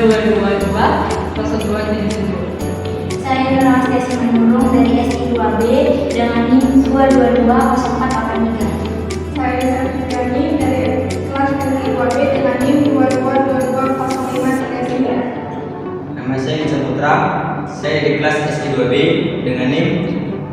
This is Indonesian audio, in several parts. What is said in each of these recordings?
0222 0277. Saya Nurhasti Manurung dari SI2B dengan NIM 2220483. Saya Sarjani dari kelas SI2B dengan NIM 22220533. Nama saya Nisa Putra, saya di kelas SI2B dengan NIM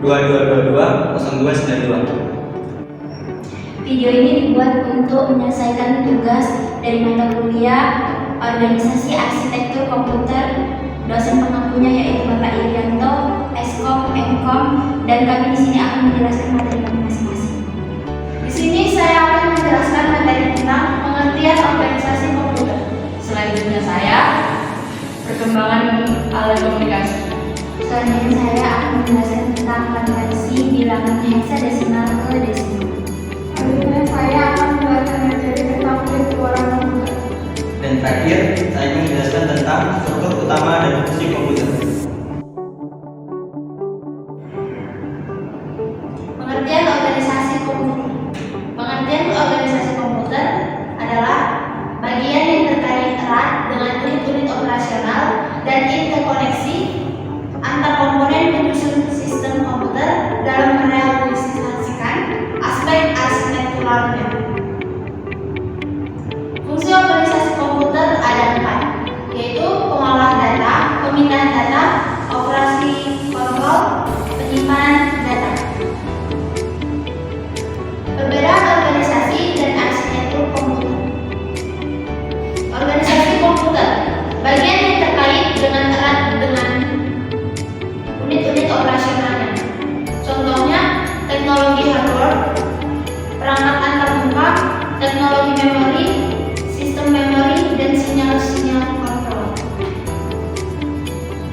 22220292. Video ini dibuat untuk menyelesaikan tugas dari mata kuliah Organisasi Arsitektur Komputer. Dosen pengampunya yaitu Bapak Irianto, Eskom, Mkom, dan kami di sini akan menjelaskan materi kami masing-masing. Di sini saya akan menjelaskan materi tentang pengertian organisasi komputer. Selanjutnya saya perkembangan alat komunikasi. Selanjutnya saya akan menjelaskan tentang konversi bilangan hexadesimal ke desimal. Selanjutnya saya akan menjelaskan materi tentang virtualan komputer. Dan terakhir, saya akan menjelaskan tentang struktur utama dan fungsi komputer. Pengertian organisasi komputer. Pengertian organisasi komputer adalah bagian yang terkait erat dengan unit-unit operasional dan interkoneksi antar komponen penyusun sistem komputer dalam merealisasikan aspek arsitekturalnya. Fungsi organisasi komputer ada 4, yaitu pengolahan data, pemindahan data, operasi kontrol, penyimpanan data. Perbedaan organisasi dan arsitektur komputer. Organisasi komputer, bagian yang terkait dengan erat dengan unit-unit operasionalnya. Contohnya, teknologi hardware, perangkat antarmuka, teknologi memori, sistem memori, dan sinyal-sinyal kontrol.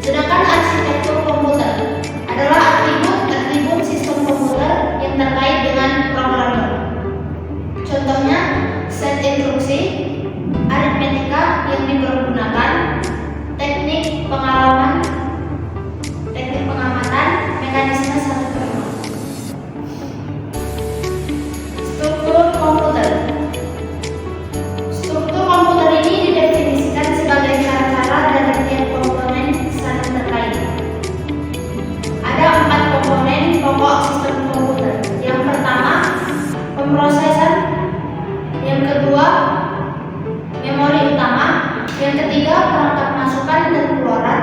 Sedangkan arsitektur komputer adalah atribut sistem komputer yang terkait dengan programmer. Contohnya, set instruksi, aritmetika yang dipergunakan, teknik pengamatan, mekanisme satu per nol. Struktur komputer. Struktur komputer ini didefinisikan sebagai cara-cara dari tiap komponen saling terkait. Ada 4 komponen pokok sistem komputer. Yang pertama, pemroseser. Yang kedua, memori utama. Yang ketiga, perangkat masukan dan keluaran.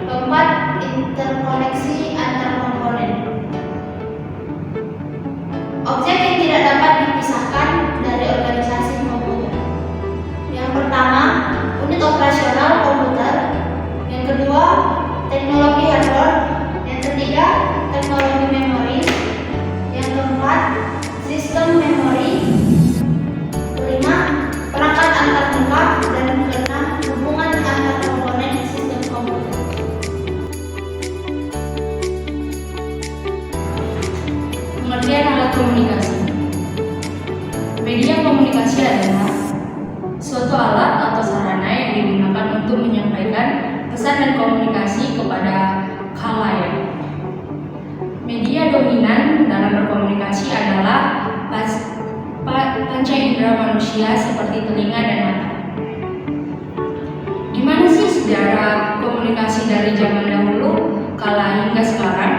Keempat, interkoneksi antar komponen. Objek yang tidak dapat dipisahkan dari organisasi komputer. Yang pertama, unit operasional komputer. Yang kedua, teknologi hardware. Yang ketiga, teknologi memori. Yang keempat, sistem memori. Kelima, perangkat antarmuka. Dan keenam, hubungan antar komponen sistem komputer. Pengertian alat komunikasi. Media komunikasi adalah suatu alat atau sarana yang digunakan untuk menyampaikan pesan dan komunikasi kepada khalayak. Media dominan dalam berkomunikasi adalah panca indera manusia seperti telinga dan mata. Gimana sih sejarah komunikasi dari zaman dahulu kala hingga sekarang?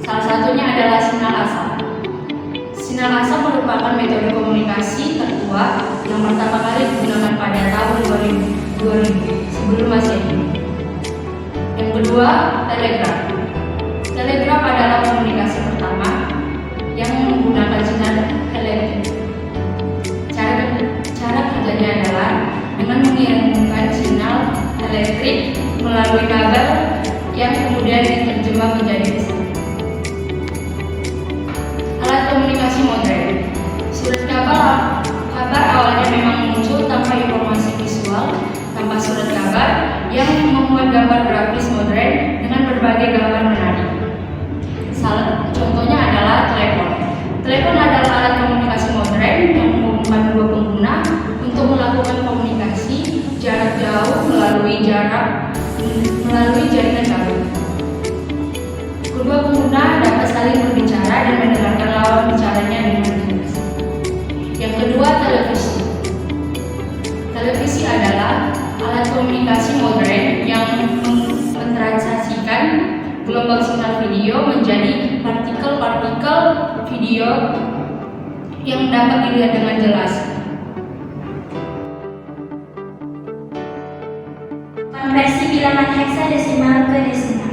Salah satunya adalah sinyal asal. Sinyal asal merupakan metode komunikasi tertua yang pertama kali digunakan pada tahun 2000 sebelum Masehi. Yang kedua, telegraf. Telegraf adalah komunikasi pertama yang menggunakan sinyal elektrik. Cara kerjanya adalah dengan mengirimkan sinyal elektrik melalui kabel yang kemudian diterjemah menjadi pesan. Alat komunikasi modern. Surat kabar awalnya memang muncul tanpa informasi visual, tanpa surat kabar yang memuat gambar grafis modern dengan berbagai gambar menarik. Contohnya adalah telepon. Telepon adalah alat komunikasi modern yang menghubungkan dua pengguna untuk melakukan komunikasi jarak jauh melalui jaringan kabel. Kedua pengguna dapat saling berbicara dan mendengarkan lawan bicaranya dengan jelas. Yang kedua, televisi. Televisi adalah alat gelombang sinyal video menjadi partikel-partikel video yang dapat dilihat dengan jelas. Konversi bilangan heksadesimal ke desimal.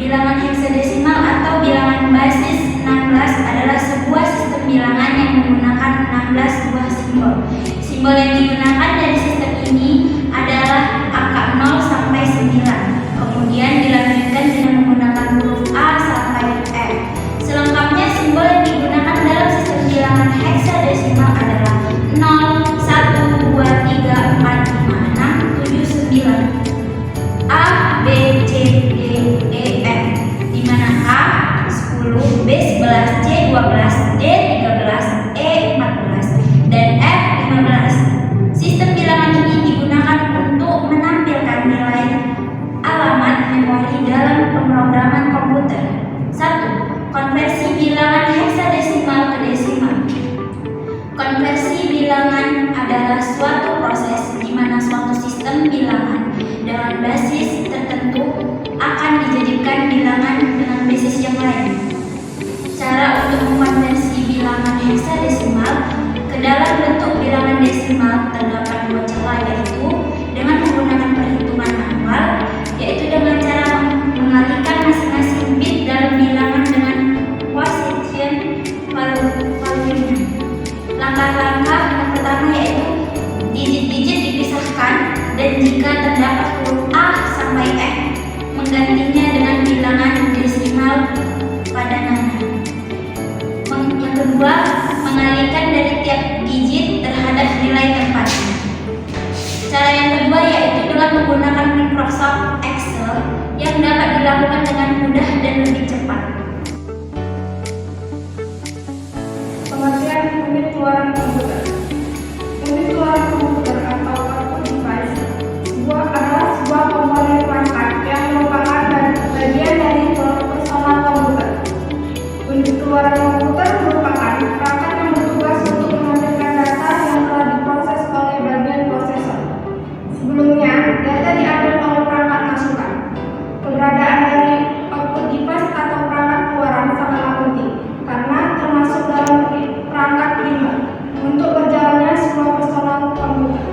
Bilangan heksadesimal atau bilangan basis 16 adalah sebuah sistem bilangan yang menggunakan 16 buah simbol. Simbol yang digunakan dari sistem ini adalah angka 0 sampai 9. Kemudian dilanjutkan dengan menggunakan huruf A sampai F. Selengkapnya simbol yang digunakan dalam sistem bilangan heksadesimal adalah 0, 1, 2, 3, 4, 5, 6, 7, 9. A, B, C, D, E, F, di mana A 10, B 11, C 12, D 13, E 14, dan F 15. Sistem bilangan ini digunakan untuk menampilkan nilai alamat memori dalam pemrograman komputer. 1. Konversi bilangan heksadesimal ke desimal. Konversi bilangan adalah suatu proses di mana suatu sistem bilangan dengan basis tertentu akan dijadikan bilangan dengan basis yang lain. Cara untuk mengkonversi bilangan heksadesimal ke dalam bentuk bilangan desimal terdapat dua cara, yaitu dengan menggunakan perhitungan manual, yaitu dengan cara mengalihkan masing-masing bit dalam bilangan dengan quotient value-nya. Langkah-langkah yang pertama yaitu digit-digit dipisahkan, dan jika terdapat huruf A sampai F, menggantinya dengan bilangan desimal pada nana. Yang kedua, mengalihkan dari tiap digit terhadap nilai tempatnya. Cara yang kedua yaitu dengan menggunakan Microsoft Excel yang dapat dilakukan dengan mudah dan lebih cepat. Pengertian unit keluaran komputer. Unit keluaran komputer atau output device adalah sebuah komponen perangkat yang merupakan bagian dari personal komputer. Unit keluaran komputer merupakan perangkat yang bertugas untuk menampilkan data yang telah diproses oleh bagian prosesor. Sebelumnya, data diambil oleh perangkat masukan. Keberadaan dari output device atau perangkat keluaran sangatlah penting karena termasuk dalam perangkat primer untuk berjalannya sebuah personal komputer.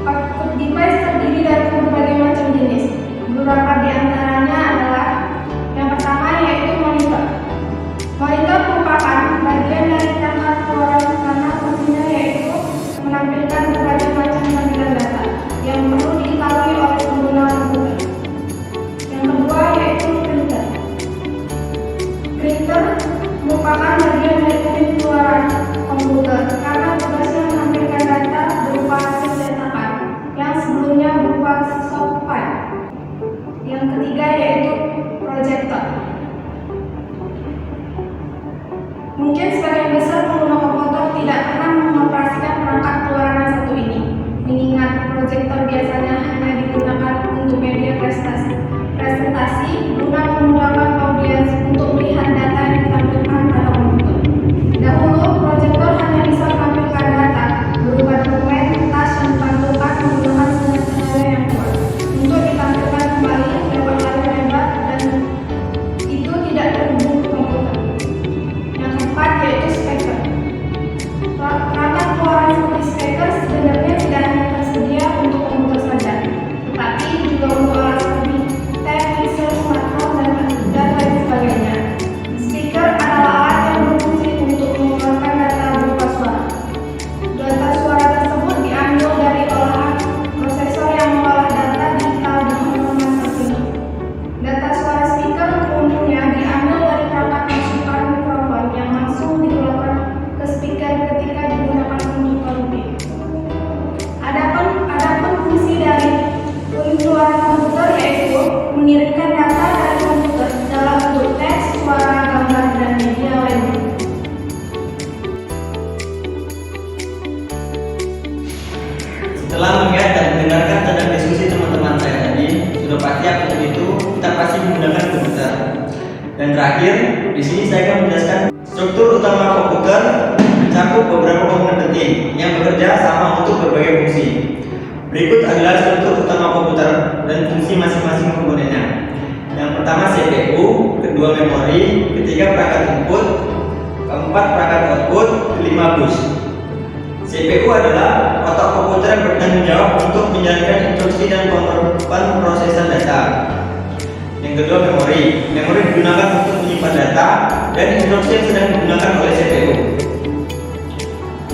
Output device terdiri dari berbagai macam jenis. Beberapa di antaranya adalah yang pertama yaitu monitor. Monitor merupakan bagian dari perangkat keluaran karena fungsinya yaitu menampilkan berbagai macam tampilan data yang perlu diketahui oleh pengguna komputer. Yang kedua yaitu printer. Printer merupakan bagian dari unit keluaran komputer karena tugasnya menampilkan data berupa hasil cetakan yang sebelumnya berupa soft file. Yang ketiga yaitu proyektor. Mungkin sebagian besar pengguna komputer tidak pernah mengoperasikan perangkat keluaran yang satu ini, mengingat proyektor biasanya hanya digunakan untuk media presentasi guna memudahkan audiens untuk melihat data yang ditampilkan pada komputer. Dahulu, proyektor hanya bisa menampilkan data berupa dokumen, tas, dan pantulkan menggunakan cahaya yang kuat untuk ditampilkan kembali lewat layar lebar dan itu tidak terhubung ke komputer. Yang keempat yaitu speaker. Perangkat keluaran seperti speaker sebenarnya tidak hanya tersedia untuk komputer saja, tetapi juga untuk alat seperti tab, pixel, smartphone, dan lain sebagainya. Speaker adalah alat yang berfungsi untuk mengeluarkan data berupa suara. Data suara tersebut diambil dari olahan prosesor yang mengolah data digital dengan format tertentu. Data suara speaker umumnya diambil dari perangkat masukan mikrofon yang langsung dikeluarkan ke speaker ketika digunakan untuk komputer. Adapun fungsi dari unit keluaran komputer yaitu mengirimkan data dari komputer dalam bentuk teks, suara, gambar, dan media lainnya. Setelah melihat dan mendengarkan tentang diskusi teman-teman saya tadi, sudah pasti untuk itu kita pasti menggunakan komputer. Dan terakhir, di sini saya akan menjelaskan struktur utama komputer mencakup beberapa komponen penting yang bekerja sama untuk berbagai fungsi. Berikut adalah struktur utama komputer dan fungsi masing-masing komponennya. pertama CPU, kedua memori, ketiga perangkat input, keempat perangkat output, kelima bus. CPU adalah otak komputer yang bertanggung jawab untuk menjalankan instruksi dan pemrosesan data. Yang kedua memori. Memori digunakan untuk menyimpan data dan instruksi yang sedang digunakan oleh CPU.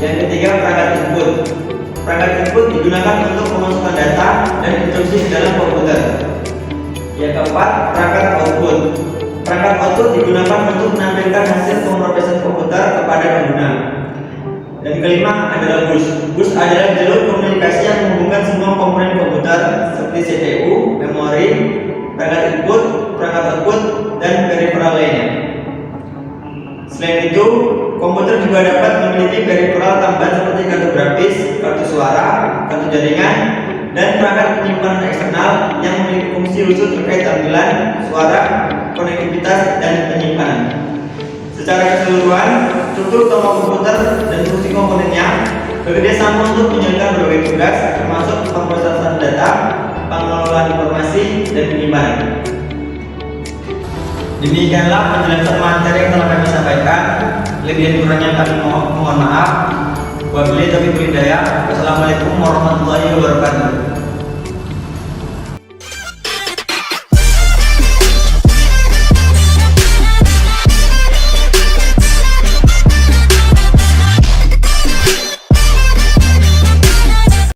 Yang ketiga perangkat input. Perangkat input digunakan untuk memasukkan data dan instruksi ke dalam komputer. Yang keempat perangkat output. Perangkat output digunakan untuk menampilkan hasil pemrosesan komputer kepada pengguna. Dan kelima adalah bus. Bus adalah jalur komunikasi yang menghubungkan semua komponen komputer seperti CPU, memori, perangkat input, perangkat output, dan peripheral lainnya. Selain itu, komputer juga dapat memiliki peripheral tambahan seperti kartu grafis, kartu suara, kartu jaringan, dan perangkat penyimpanan eksternal yang memiliki fungsi khusus terkait tampilan, suara, konektivitas, dan penyimpanan. Secara keseluruhan, struktur tombol komputer dan fungsi komponennya bekerja sama untuk menjalankan berbagai tugas, termasuk pemrosesan data, pengelolaan informasi, dan penyimpanan. Demikianlah penjelasan materi yang telah kami sampaikan. Lebih dan kurangnya kami mohon maaf. Wabillahi taufiq wal hidayah. Wassalamualaikum warahmatullahi wabarakatuh.